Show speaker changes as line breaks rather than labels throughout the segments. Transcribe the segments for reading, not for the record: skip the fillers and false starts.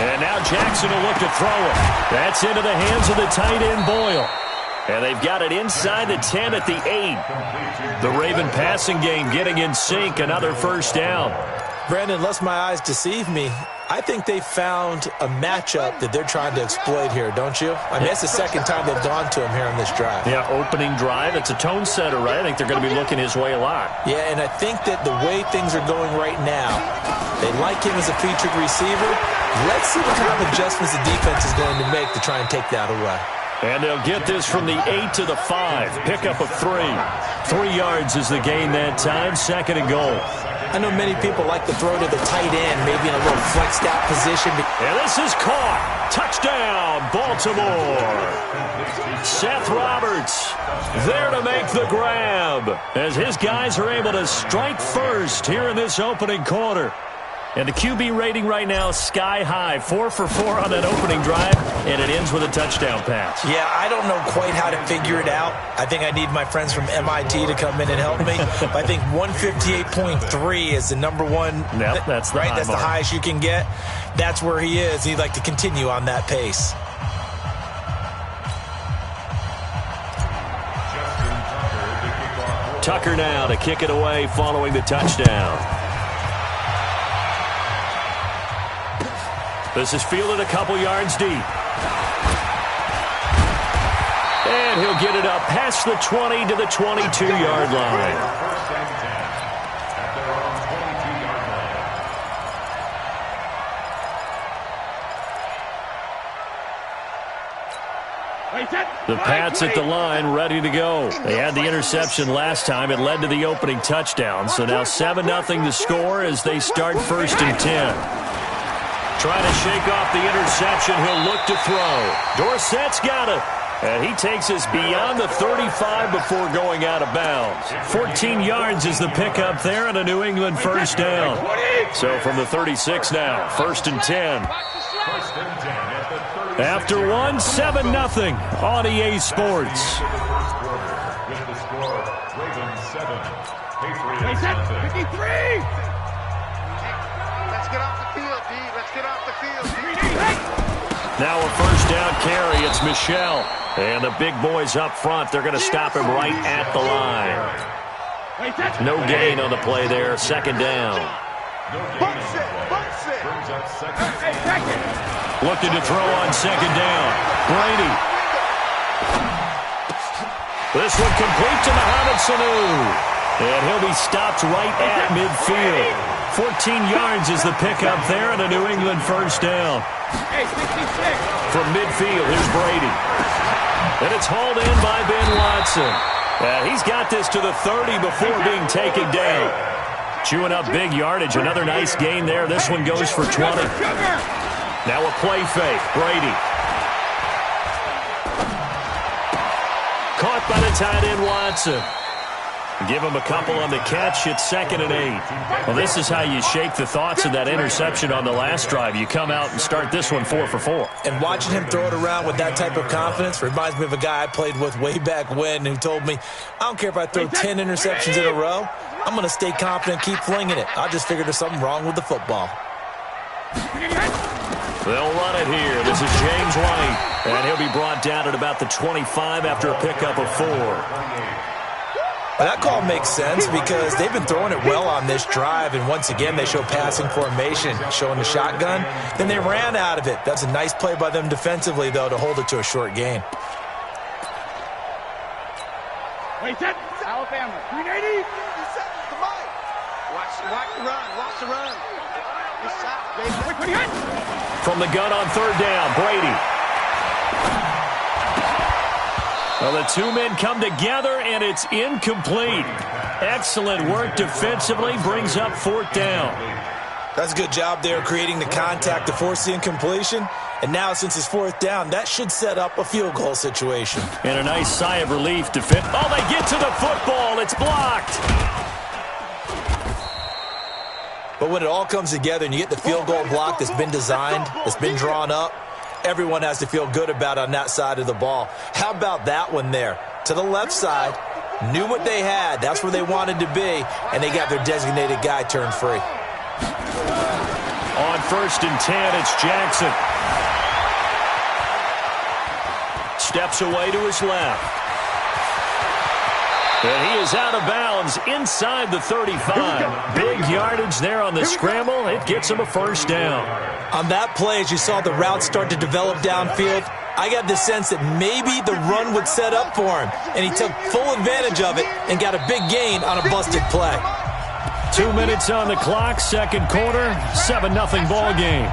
And now Jackson will look to throw it. That's into the hands of the tight end, Boyle. And they've got it inside the 10 at the 8. The Raven passing game getting in sync. Another first down.
Brandon, lest my eyes deceive me, I think they found a matchup that they're trying to exploit here, don't you? I mean, that's the second time they've gone to him here on this drive.
Yeah, opening drive. It's a tone setter, right? I think they're going to be looking his way a lot.
Yeah, and I think that the way things are going right now, they like him as a featured receiver. Let's see what kind of adjustments the defense is going to make to try and take that away.
And they'll get this from the 8 to the 5. Pickup of 3. 3 yards is the gain that time. Second and goal.
I know many people like to throw to the tight end, maybe in a little flexed out position.
And this is caught. Touchdown, Baltimore. Seth Roberts there to make the grab as his guys are able to strike first here in this opening quarter. And the QB rating right now is sky high. 4 for 4 on that opening drive, and it ends with a touchdown pass.
Yeah, I don't know quite how to figure it out. I think I need my friends from MIT to come in and help me. But I think 158.3 is the number one.
Yep, that's the
right. That's
mark.
the highest you can get. That's where he is. He'd like to continue on that pace.
Tucker now to kick it away following the touchdown. This is fielded a couple yards deep. And he'll get it up past the 20 to the 22-yard line. The Pats at the line, ready to go. They had the interception last time. It led to the opening touchdown. So now 7-0 to score as they start 1st and 10. Trying to shake off the interception. He'll look to throw. Dorsett's got it. And he takes us beyond the 35 before going out of bounds. 14 yards is the pickup there and a New England first down. So from the 36 now, 1st and 10. After 1, 7-0 on EA Sports.
With the score, Ravens 7, Patriots 53. Let's get off the field, D. Let's get off the field, D.
Now a first down carry. It's Michelle. And the big boys up front, they're going to stop him right at the line. No gain on the play there. 2nd down. Looking to throw on 2nd down. Brady. This one complete to Mohamed Sanu. And he'll be stopped right at midfield. 14 yards is the pickup there and a New England first down. From midfield, here's Brady. And it's hauled in by Ben Watson. He's got this to the 30 before being taken down. Chewing up big yardage. Another nice gain there. This one goes for 20. Now a play fake. Brady. Caught by the tight end, Watson. Give him a couple on the catch. It's 2nd and 8. Well, this is how you shake the thoughts of that interception on the last drive. You come out and start this one 4 for 4.
And watching him throw it around with that type of confidence reminds me of a guy I played with way back when who told me, I don't care if I throw 10 interceptions in a row. I'm going to stay confident, keep flinging it. I just figured there's something wrong with the football.
They'll run it here. This is James White. And he'll be brought down at about the 25 after a pickup of 4.
Well, that call makes sense because they've been throwing it well on this drive, and once again they show passing formation, showing the shotgun. Then they ran out of it. That's a nice play by them defensively, though, to hold it to a short gain.
Wait, set. Alabama, 380. Watch the run. Watch the run.
From the gun on 3rd down, Brady. Well, the two men come together, and it's incomplete. Excellent work defensively, brings up 4th down.
That's a good job there creating the contact to force the incompletion. And now, since it's 4th down, that should set up a field goal situation.
And a nice sigh of relief. Oh, they get to the football. It's blocked.
But when it all comes together and you get the field goal block that's been designed, that's been drawn up, everyone has to feel good about on that side of the ball. How about that one there? To the left side, Knew what they had. That's where they wanted to be, and they got their designated guy turned free.
On 1st and 10, it's Jackson. Steps away to his left. And he is out of bounds inside the 35. Big yardage there on the scramble. It gets him a first down.
On that play, as you saw the route start to develop downfield, I got the sense that maybe the run would set up for him, and he took full advantage of it and got a big gain on a busted play.
2 minutes on the clock, second quarter, 7-0 ball game.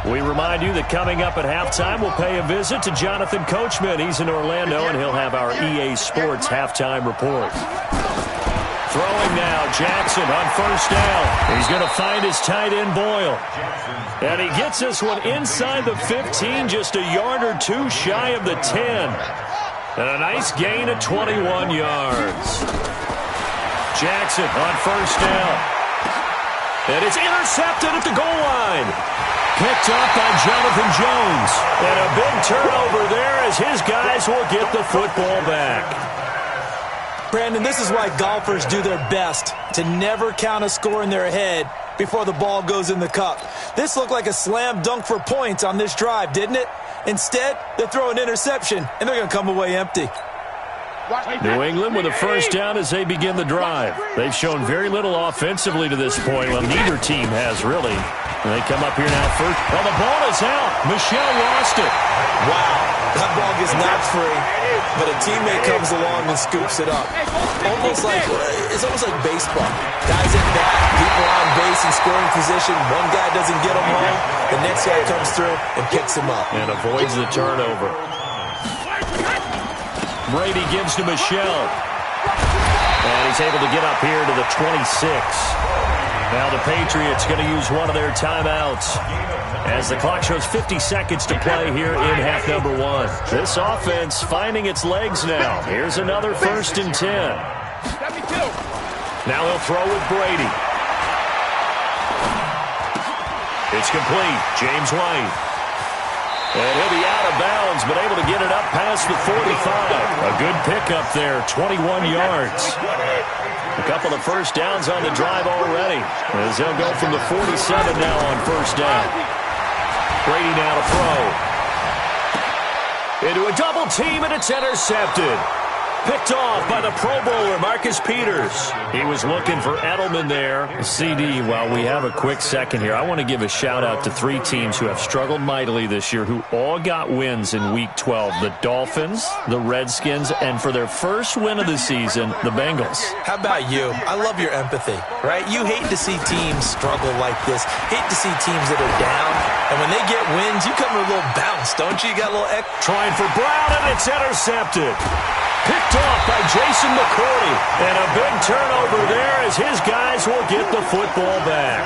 We remind you that coming up at halftime, we'll pay a visit to Jonathan Coachman. He's in Orlando, and he'll have our EA Sports halftime report. Throwing now, Jackson on first down. He's going to find his tight end, Boyle. And he gets this one inside the 15, just a yard or two shy of the 10. And a nice gain of 21 yards. Jackson on first down. And it's intercepted at the goal line. Picked up by Jonathan Jones. And a big turnover there as his guys will get the football back.
Brandon, this is why golfers do their best to never count a score in their head before the ball goes in the cup. This looked like a slam dunk for points on this drive, didn't it? Instead, they throw an interception, and they're going to come away empty.
New England with a first down as they begin the drive. They've shown very little offensively to this point. Well, neither team has really. And they come up here now first. Well, the ball is out. Michelle lost it.
Wow, that ball gets knocked free, but a teammate comes along and scoops it up. It's almost like baseball. Guys at bat, people on base in scoring position. One guy doesn't get him home. The next guy comes through and picks him up.
And avoids the turnover. Brady gives to Michelle. And he's able to get up here to the 26. Now the Patriots going to use one of their timeouts as the clock shows 50 seconds to play here in half number one. This offense finding its legs now. Here's another 1st and 10. Now he'll throw with Brady. It's complete. James White. And he'll be out of bounds, but able to get it up past the 45. A good pickup there, 21 yards. A couple of first downs on the drive already, as they'll go from the 47 now on first down. Brady now to throw. Into a double team, and it's intercepted. Picked off by the Pro Bowler, Marcus Peters. He was looking for Edelman there. CD, while we have a quick second here, I want to give a shout-out to 3 teams who have struggled mightily this year, who all got wins in Week 12. The Dolphins, the Redskins, and for their first win of the season, the Bengals.
How about you? I love your empathy, right? You hate to see teams struggle like this. Hate to see teams that are down. And when they get wins, you come with a little bounce, don't you? You got a little
trying for Brown, and it's intercepted. Picked off by Jason McCourty. And a big turnover there as his guys will get the football back.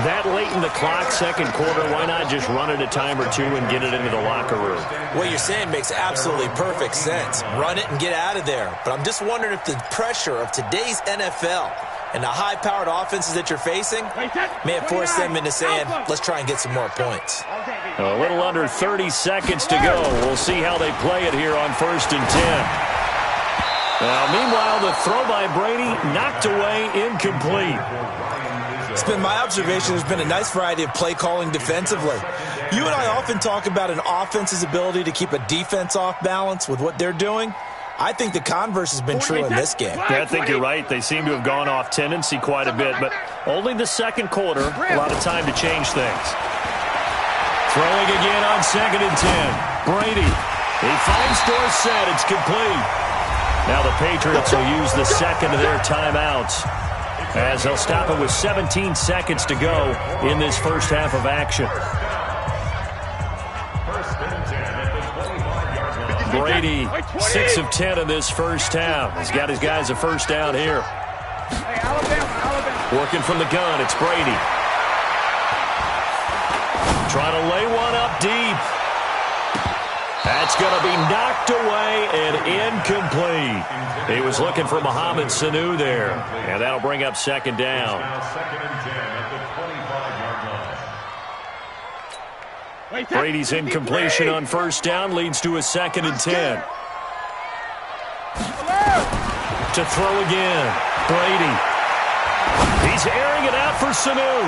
That late in the clock, second quarter, why not just run it a time or two and get it into the locker room?
What you're saying makes absolutely perfect sense. Run it and get out of there. But I'm just wondering if the pressure of today's NFL and the high-powered offenses that you're facing may have forced them into saying, let's try and get some more points.
A little under 30 seconds to go. We'll see how they play it here on 1st and 10. Now, meanwhile, the throw by Brady knocked away, incomplete.
It's been my observation there's been a nice variety of play calling defensively. You and I often talk about an offense's ability to keep a defense off balance with what they're doing. I think the converse has been true in this game.
Yeah, I think you're right. They seem to have gone off tendency quite a bit, but only the second quarter, a lot of time to change things. Throwing again on 2nd and 10. Brady. He finds Dorsett. It's complete. Now the Patriots will use the second of their timeouts as they'll stop it with 17 seconds to go in this first half of action. Brady, 6 of 10 in this first half. He's got his guys a first down here. Working from the gun, it's Brady. Trying to lay one up deep. That's going to be knocked away and incomplete. He was looking for Mohamed Sanu there, and that'll bring up second down. Brady's incompletion on first down leads to a 2nd and 10. To throw again. Brady. He's airing it out for Sanu.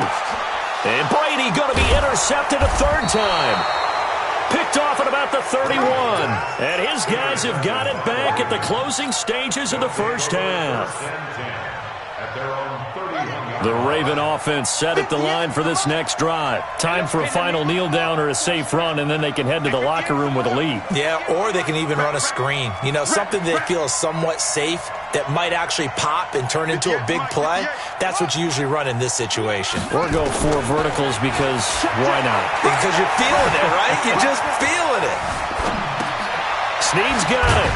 And Brady going to be intercepted a 3rd time. Picked off at about the 31. And his guys have got it back at the closing stages of the first half. The Raven offense set at the line for this next drive. Time for a final kneel down or a safe run, and then they can head to the locker room with a lead.
Yeah, or they can even run a screen. You know, something they feel is somewhat safe that might actually pop and turn into a big play. That's what you usually run in this situation.
Or go 4 verticals because why not?
Because you're feeling it, right? You're just feeling it.
Snead's got it.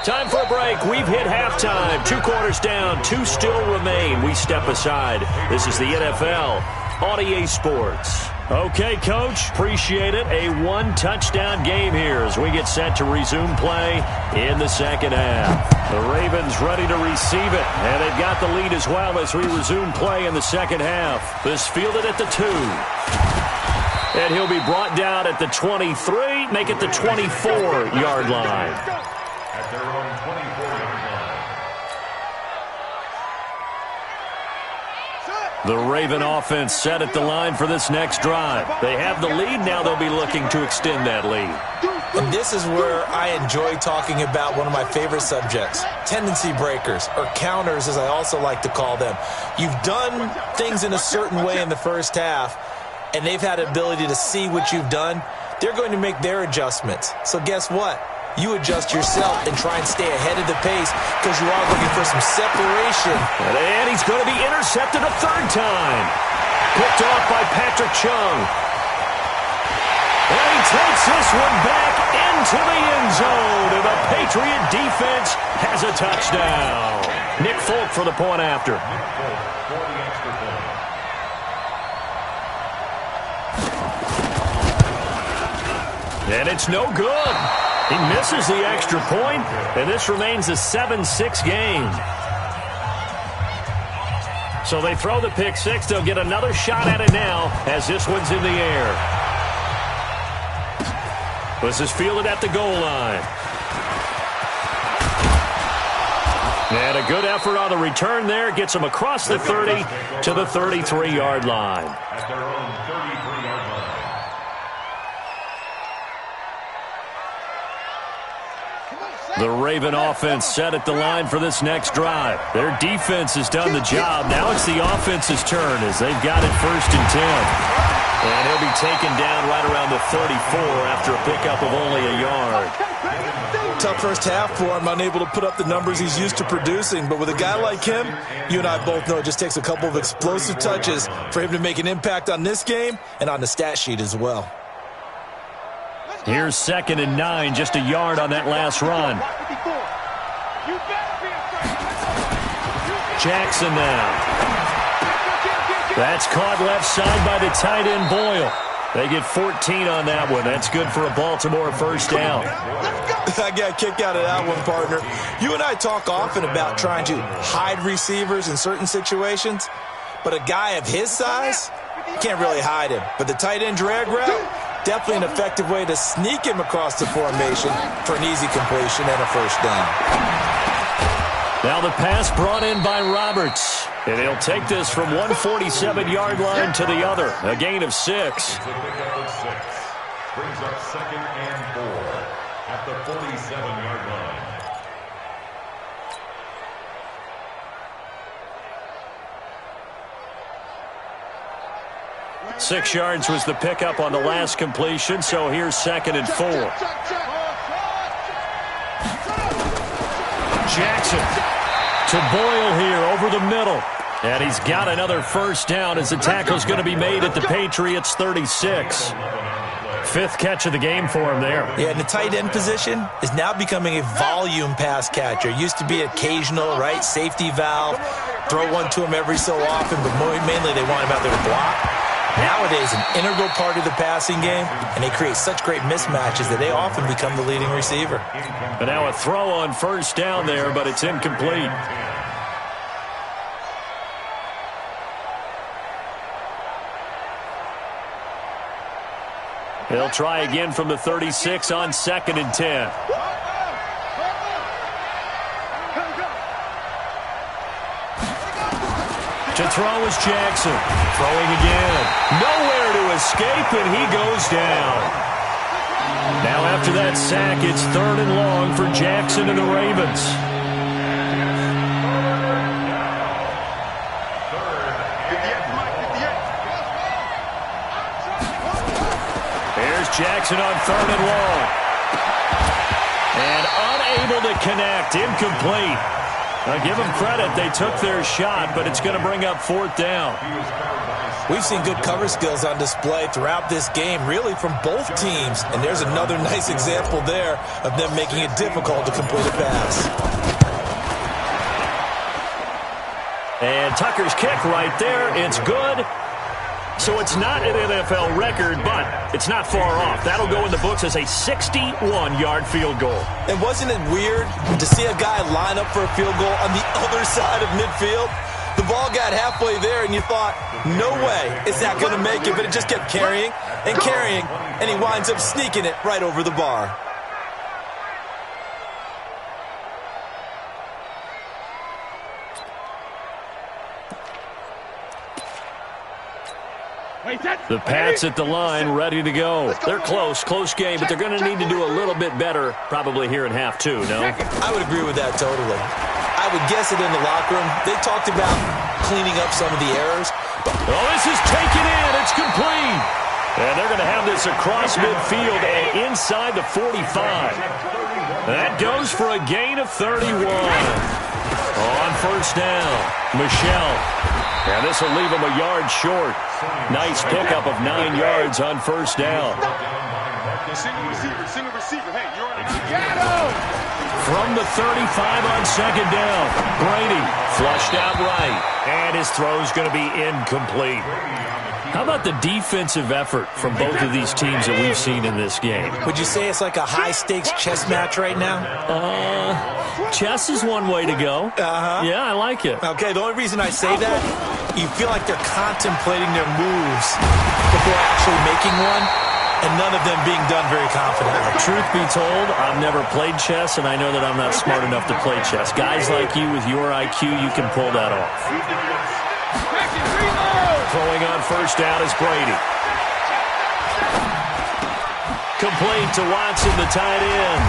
Time for a break. We've hit halftime. 2 quarters down. 2 still remain. We step aside. This is the NFL on EA Sports. Okay, Coach. Appreciate it. A 1-touchdown game here as we get set to resume play in the second half. The Ravens ready to receive it. And they've got the lead as well as we resume play in the second half. This fielded at the 2. And he'll be brought down at the 23. Make it the 24-yard line.
At their own 24-yard line.
The Raven offense set at the line for this next drive. They have the lead. Now they'll be looking to extend that lead.
And this is where I enjoy talking about one of my favorite subjects, tendency breakers, or counters as I also like to call them. You've done things in a certain way in the first half, and they've had the ability to see what you've done. They're going to make their adjustments. So guess what? You adjust yourself and try and stay ahead of the pace because you are looking for some separation.
And he's going to be intercepted a 3rd time. Picked off by Patrick Chung. And he takes this one back into the end zone. And the Patriot defense has a touchdown. Nick Folk for the point after. And it's no good. He misses the extra point, and this remains a 7-6 game. So they throw the pick 6. They'll get another shot at it now as this one's in the air. This is fielded at the goal line. And a good effort on the return there. Gets him across the 30 to the 33-yard line.
At their own 33-yard line.
The Raven offense set at the line for this next drive. Their defense has done the job. Now it's the offense's turn as they've got it 1st and 10. And he'll be taken down right around the 34 after a pickup of only a yard.
Tough first half for him, unable to put up the numbers he's used to producing. But with a guy like him, you and I both know it just takes a couple of explosive touches for him to make an impact on this game and on the stat sheet as well.
Here's 2nd and 9, just a yard on that last run. Jackson now. That's caught left side by the tight end Boyle. They get 14 on that one. That's good for a Baltimore 1st down.
I got a kick out of that one, partner. You and I talk often about trying to hide receivers in certain situations, but a guy of his size, you can't really hide him. But the tight end drag route, definitely an effective way to sneak him across the formation for an easy completion and a 1st down.
Now the pass brought in by Roberts. And he'll take this from 147-yard line to the other. A gain of 6.
It's a pickup of 6. Brings up 2nd and 4 at the 47-yard line.
6 yards was the pickup on the last completion, so here's 2nd and 4. Jackson to Boyle here over the middle. And he's got another 1st down as the tackle's going to be made at the Patriots 36. 5th catch of the game for him there.
Yeah, and the tight end position is now becoming a volume pass catcher. Used to be occasional, right, safety valve. Throw one to him every so often, but mainly they want him out there to block. Nowadays, an integral part of the passing game, and they create such great mismatches that they often become the leading receiver.
And now a throw on 1st down there, but it's incomplete. He'll try again from the 36 on 2nd and 10. To throw is Jackson. Throwing again. Nowhere to escape, and he goes down. Now after that sack, it's 3rd and long for Jackson and the Ravens. Here's Jackson on 3rd and long. And unable to connect. Incomplete. Now, give them credit. They took their shot, but it's going to bring up 4th down.
We've seen good cover skills on display throughout this game, really from both teams. And there's another nice example there of them making it difficult to complete a pass.
And Tucker's kick right there. It's good. So it's not an NFL record, but it's not far off. That'll go in the books as a 61-yard field goal.
And wasn't it weird to see a guy line up for a field goal on the other side of midfield? The ball got halfway there, and you thought, no way is that going to make it, but it just kept carrying and carrying, and he winds up sneaking it right over the bar.
The Pats at the line, ready to go. They're close game, but they're going to need to do a little bit better probably here in half 2, no?
I would agree with that totally. I would guess it in the locker room. They talked about cleaning up some of the errors.
Oh, this is taken in. It's complete. And they're going to have this across midfield and inside the 45. That goes for a gain of 31. On 1st down, Michelle. And this will leave him a yard short. Nice pickup of 9 yards on 1st down.
Single receiver. Hey, you're on a
From the 35 on 2nd down, Brady flushed out right. And his throw's going to be incomplete. How about the defensive effort from both of these teams that we've seen in this game?
Would you say it's like a high-stakes chess match right now?
Chess is one way to go. Yeah, I like it.
Okay, the only reason I say that, you feel like they're contemplating their moves before actually making one, and none of them being done very confidently.
Truth be told, I've never played chess, and I know that I'm not smart enough to play chess. Guys like you with your IQ, you can pull that off. Throwing on 1st down is Brady. Complete to Watson, the tight end.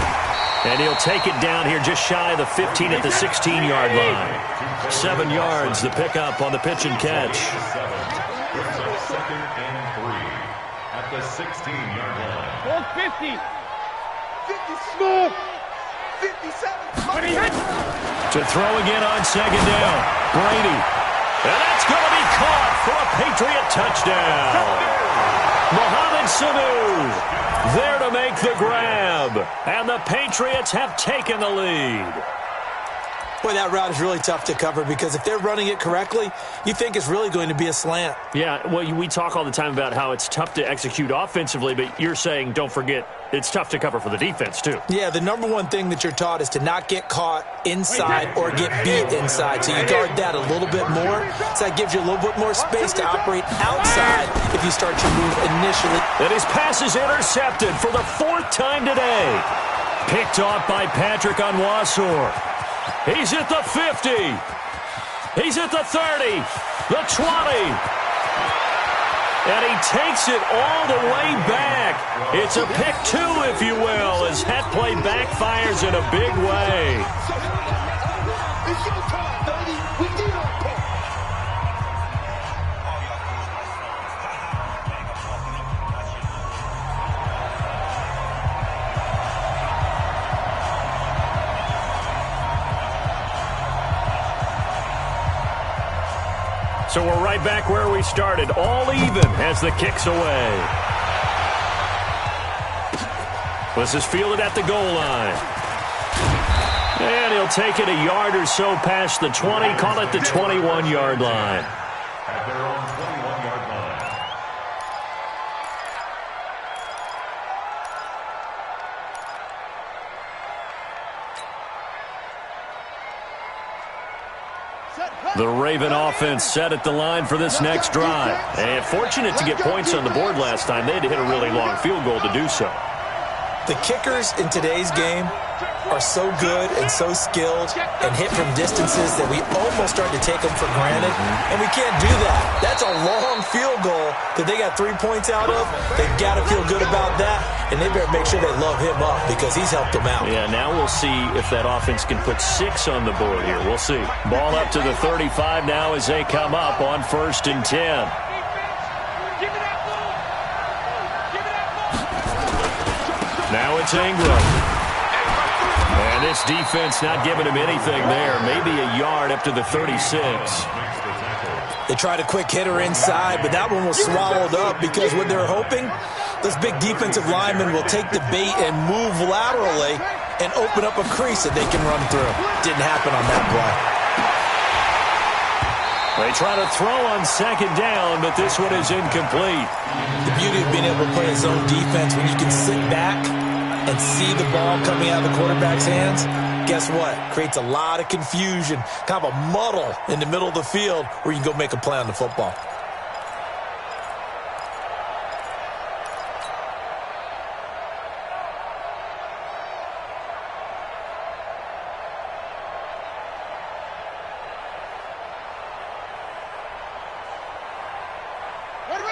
And he'll take it down here just shy of the 15 at the 16-yard line. 7 yards, the pickup on the pitch and catch.
2nd and 3 at the 16-yard line.
50. 50 small. 57.
To throw again on 2nd down. Brady. And that's going to be caught for a Patriot touchdown. Mohamed Sanu there to make the grab. And the Patriots have taken the lead.
Boy, that route is really tough to cover because if they're running it correctly, you think it's really going to be a slant.
Yeah, well, we talk all the time about how it's tough to execute offensively, but you're saying, don't forget, it's tough to cover for the defense, too.
Yeah, the number one thing that you're taught is to not get caught inside or get beat inside. So you guard that a little bit more. So that gives you a little bit more space to operate outside if you start your move initially.
And his pass is intercepted for the 4th time today. Picked off by Patrick Onwuasor. He's at the 50. He's at the 30. The 20. And he takes it all the way back. It's a pick 2, if you will, as that play backfires in a big way. So we're right back where we started, all even as the kick's away. This is fielded at the goal line. And he'll take it a yard or so past the 20, call it the 21-yard line.
At their own 21-yard line.
Set,
The Raven offense set at the line for this next drive. And fortunate to get points on the board last time. They had to hit a really long field goal to do so.
The kickers in today's game are so good and so skilled and hit from distances that we almost start to take them for granted, and we can't do that. That's a long field goal that they got 3 points out of. They've got to feel good about that, and they better make sure they love him up because he's helped them out.
Yeah, now we'll see if that offense can put 6 on the board here. We'll see. Ball up to the 35 now as they come up on 1st and 10. Now it's Ingram. And this defense not giving him anything there. Maybe a yard up to the 36.
They tried a quick hitter inside, but that one was swallowed up because what they're hoping, those big defensive linemen will take the bait and move laterally and open up a crease that they can run through. Didn't happen on that play.
They try to throw on 2nd down, but this one is incomplete.
The beauty of being able to play his own defense when you can sit back and see the ball coming out of the quarterback's hands, guess what? Creates a lot of confusion, kind of a muddle in the middle of the field where you can go make a play on the football.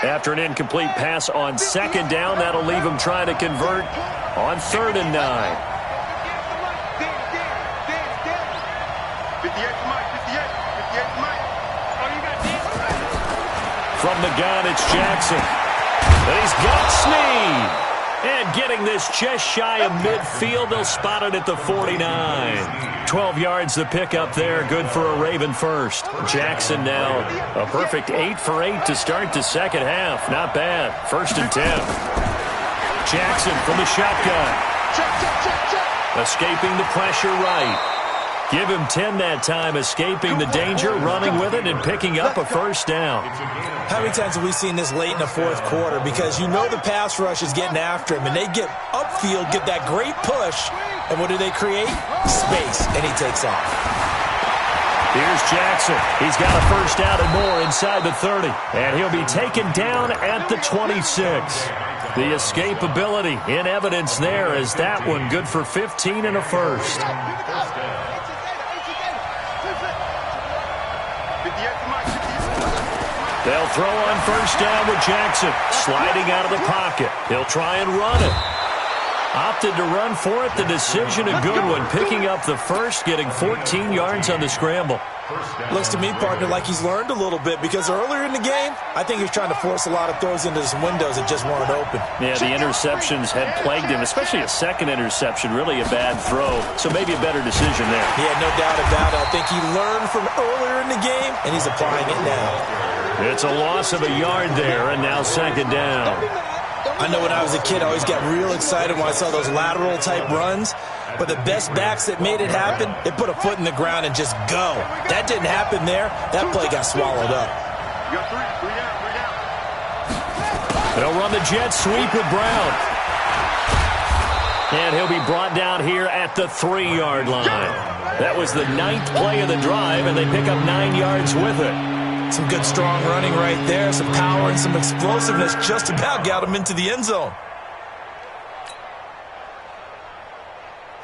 After an incomplete pass on 2nd down, that'll leave him trying to convert on 3rd and 9. From the gun, it's Jackson. And he's got Snead. And getting this just shy of midfield, they'll spot it at the 49. 12 yards to pick up there, good for a Raven first. Jackson now a perfect 8 for 8 to start the 2nd half. Not bad. 1st and 10. Jackson from the shotgun. Escaping the pressure right. Give him 10 that time, escaping the danger, running with it, and picking up a 1st down.
How many times have we seen this late in the 4th quarter? Because you know the pass rush is getting after him, and they get upfield, get that great push, and what do they create? Space, and he takes off.
Here's Jackson. He's got a 1st down and more inside the 30, and he'll be taken down at the 26. The escapability in evidence there as that one good for 15 and a 1st. They'll throw on 1st down with Jackson. Sliding out of the pocket. He'll try and run it. Opted to run for it. The decision a good one. Picking up the 1st, getting 14 yards on the scramble.
Looks to me, partner, like he's learned a little bit because earlier in the game, I think he was trying to force a lot of throws into some windows that just weren't open.
Yeah, the interceptions had plagued him, especially a 2nd interception, really a bad throw. So maybe a better decision there.
Yeah, no doubt about it. I think he learned from earlier in the game, and he's applying it now.
It's a loss of a yard there, and now 2nd down.
I know when I was a kid, I always got real excited when I saw those lateral-type runs. But the best backs that made it happen, they put a foot in the ground and just go. That didn't happen there. That play got swallowed up.
They'll run the jet sweep with Brown. And he'll be brought down here at the 3-yard line. That was the 9th play of the drive, and they pick up 9 yards with it.
Some good, strong running right there. Some power and some explosiveness just about got him into the end zone.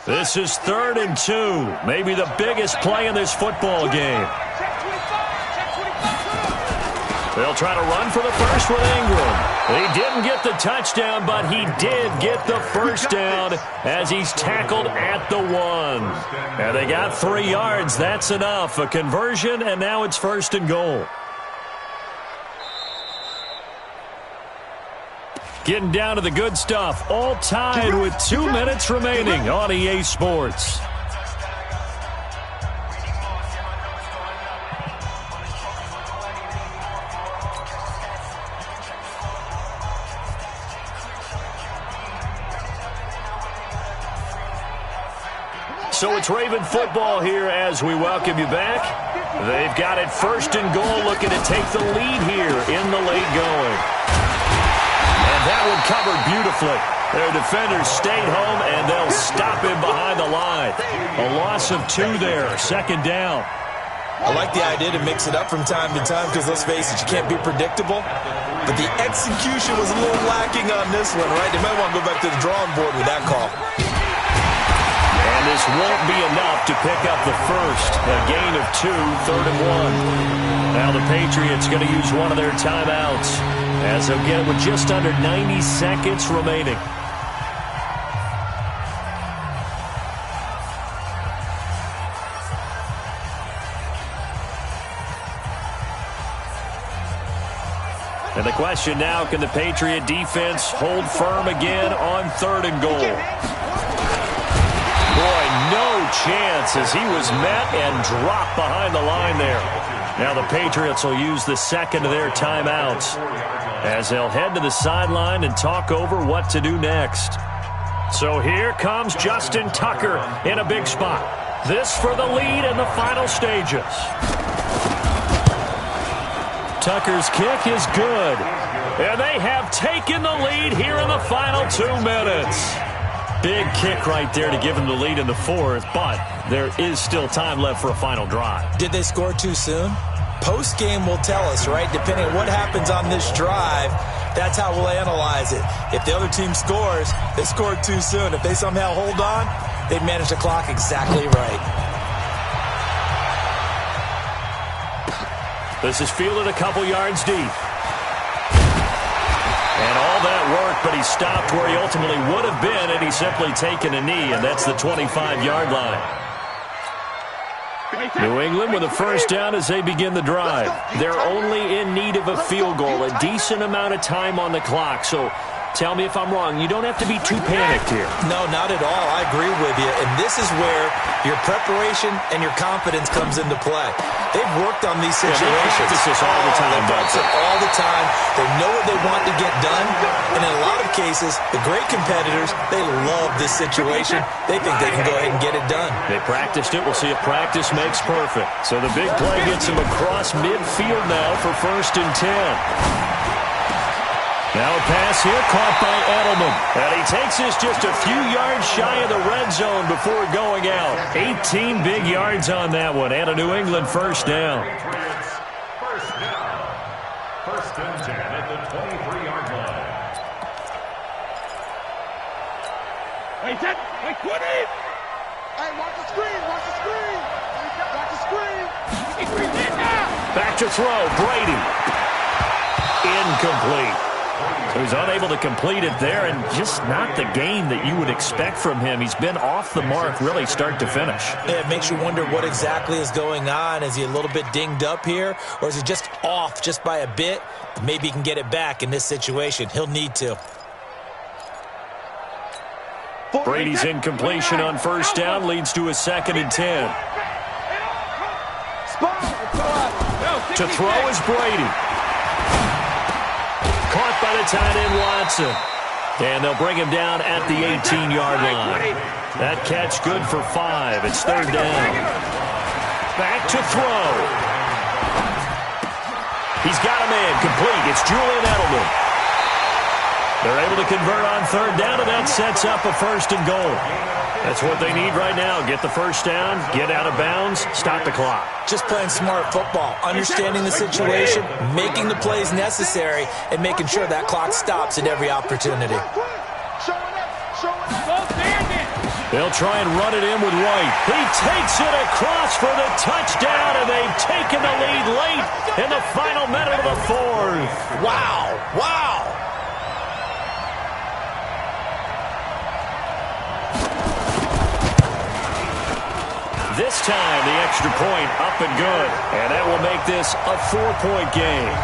This is 3rd and 2. Maybe the biggest play in this football game. They'll try to run for the 1st with Ingram. He didn't get the touchdown, but he did get the 1st down as he's tackled at the 1. And they got 3 yards. That's enough. A conversion, and now it's 1st and goal. Getting down to the good stuff. All tied with 2 minutes remaining on EA Sports. So it's Raven football here as we welcome you back. They've got it 1st and goal, looking to take the lead here in the late going. And that one covered beautifully. Their defenders stayed home, and they'll stop him behind the line. A loss of 2 there, 2nd down.
I like the idea to mix it up from time to time because, let's face it, you can't be predictable. But the execution was a little lacking on this one, right? They might want to go back to the drawing board with that call.
And this won't be enough to pick up the first. A gain of 2, 3rd and 1. Now the Patriots going to use one of their timeouts as they'll get it with just under 90 seconds remaining. And the question now, can the Patriot defense hold firm again on 3rd and goal? Boy, no chance as he was met and dropped behind the line there. Now the Patriots will use the second of their timeouts as they'll head to the sideline and talk over what to do next. So here comes Justin Tucker in a big spot. This for the lead in the final stages. Tucker's kick is good. And they have taken the lead here in the final 2 minutes. Big kick right there to give them the lead in the 4th, but there is still time left for a final drive.
Did they score too soon? Post-game will tell us, right? Depending on what happens on this drive, that's how we'll analyze it. If the other team scores, they scored too soon. If they somehow hold on, they've managed the clock exactly right.
This is fielded a couple yards deep. And all that work, but he stopped where he ultimately would have been had he simply taken a knee, and that's the 25-yard line. New England with a first down as they begin the drive. They're only in need of a field goal, a decent amount of time on the clock. So tell me if I'm wrong. You don't have to be too panicked here.
No, not at all. I agree with you. And this is where your preparation and your confidence comes into play. They've worked on these situations.
They practice this all the time.
They practice it all the time. They know what they want to get done. And in a lot of cases, the great competitors, they love this situation. They think they can go ahead and get it done.
They practiced it. We'll see if practice makes perfect. So the big play gets him across midfield now for 1st and 10. Now a pass here caught by Edelman. And he takes this just a few yards shy of the red zone before going out. 18 big yards on that one. And a New England first down.
First down. 1st and 10 at the 23-yard line.
Hey, set. Hey, 20. Hey, watch the screen. Watch the screen. Watch the screen.
Back to throw. Brady. Incomplete. So he's unable to complete it there, and just not the game that you would expect from him. He's been off the mark really start to finish.
Yeah, it makes you wonder what exactly is going on. Is he a little bit dinged up here, or is he just off just by a bit? Maybe he can get it back in this situation. He'll need to.
Brady's incompletion on first down leads to a 2nd and 10. To throw is Brady. Caught by the tight end Watson. And they'll bring him down at the 18-yard line. That catch good for 5. It's 3rd down. Back to throw. He's got a man complete. It's Julian Edelman. They're able to convert on 3rd down, and that sets up a 1st and goal. That's what they need right now. Get the first down, get out of bounds, stop the clock.
Just playing smart football, understanding the situation, making the plays necessary, and making sure that clock stops at every opportunity.
They'll try and run it in with White. He takes it across for the touchdown, and they've taken the lead late in the final minute of the 4th.
Wow, wow.
This time, the extra point up and good. And that will make this a 4-point game.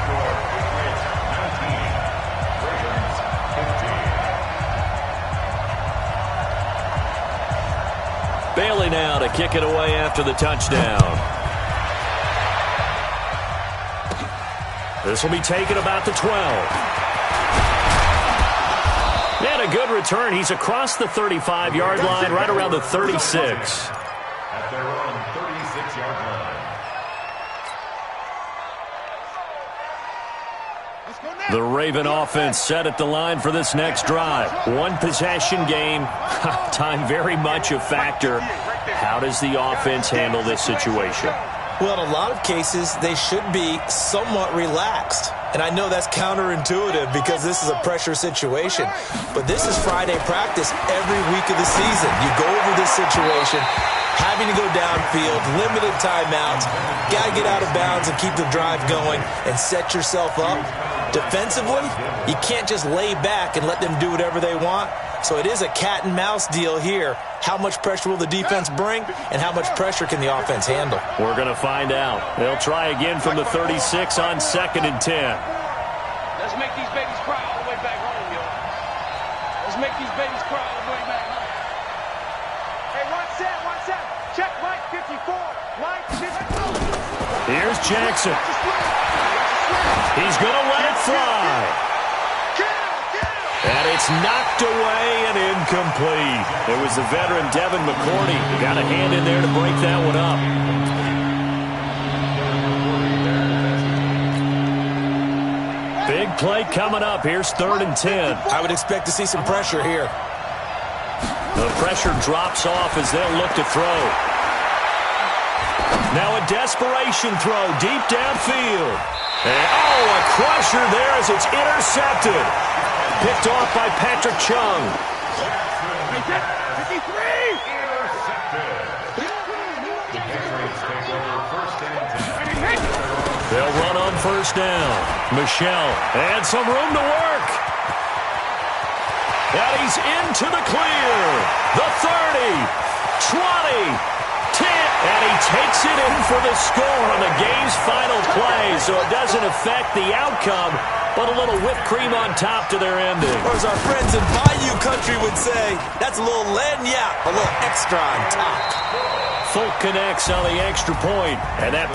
Bailey now to kick it away after the touchdown. This will be taken about the 12. And a good return. He's across the 35-yard line, right around the 36.
At their own 36-yard line.
The Raven offense set at the line for this next drive. One possession game. Time very much a factor. How does the offense handle this situation?
Well, in a lot of cases, they should be somewhat relaxed. And I know that's counterintuitive because this is a pressure situation. But this is Friday practice every week of the season. You go over this situation, having to go downfield, limited timeouts, got to get out of bounds and keep the drive going and set yourself up. Defensively, you can't just lay back and let them do whatever they want. So it is a cat and mouse deal here. How much pressure will the defense bring, and how much pressure can the offense handle?
We're going to find out. They'll try again from the 36 on 2nd and 10.
Let's make these babies cry all the way back home, yo. Let's make these babies cry all the way back home. Hey, one set. Check Mike 54. Mike 54.
Here's Jackson. He's going to let it fly. And it's knocked away and incomplete. It was the veteran Devin McCourty who got a hand in there to break that one up. Big play coming up. Here's 3rd and 10.
I would expect to see some pressure here.
The pressure drops off as they'll look to throw. Now a desperation throw deep downfield. And, a crusher there as it's intercepted. Picked off by Patrick Chung.
53!
They'll run on 1st down. Michelle, and some room to work. And he's into the clear. The 30, 20, 10. And he takes it in for the score on the game's final play. So it doesn't affect the outcome, but a little whipped cream on top to their ending.
Or as our friends in Bayou Country would say, that's a little lagniappe, a little extra on top.
Folk connects on the extra point, and that